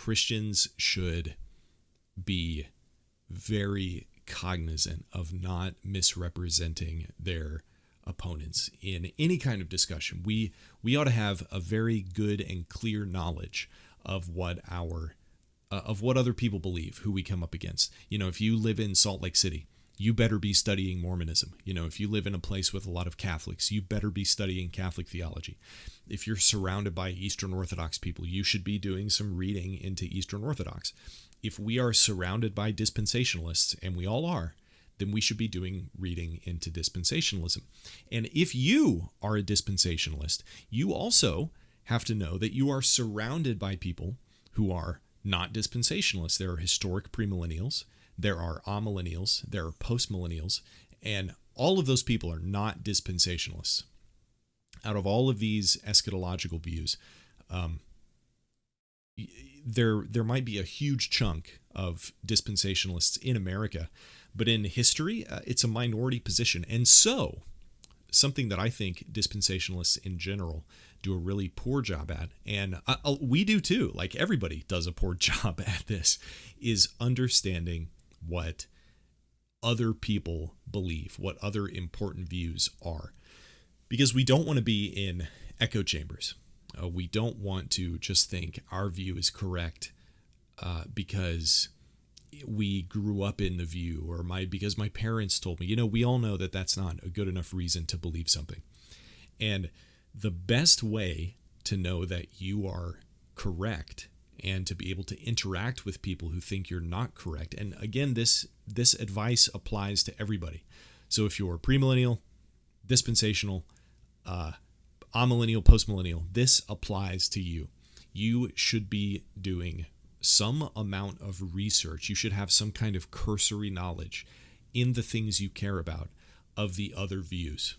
Christians should be very cognizant of not misrepresenting their opponents in any kind of discussion. We ought to have a very good and clear knowledge of what other people believe, who we come up against. If you live in Salt Lake City, you better be studying Mormonism. If you live in a place with a lot of Catholics, you better be studying Catholic theology. If you're surrounded by Eastern Orthodox people, you should be doing some reading into Eastern Orthodox. If we are surrounded by dispensationalists, and we all are, then we should be doing reading into dispensationalism. And if you are a dispensationalist, you also have to know that you are surrounded by people who are not dispensationalists. There are historic premillennials, there are amillennials, there are postmillennials, and all of those people are not dispensationalists. Out of all of these eschatological views, there might be a huge chunk of dispensationalists in America, but in history, it's a minority position. And so, something that I think dispensationalists in general do a really poor job at, and we do too, like everybody does a poor job at this, is understanding what other people believe, what other important views are. Because we don't want to be in echo chambers. We don't want to just think our view is correct because we grew up in the view, or because my parents told me. We all know that that's not a good enough reason to believe something. And the best way to know that you are correct and to be able to interact with people who think you're not correct. And again, this advice applies to everybody. So if you're premillennial, dispensational, amillennial, postmillennial, this applies to you. You should be doing some amount of research. You should have some kind of cursory knowledge in the things you care about of the other views.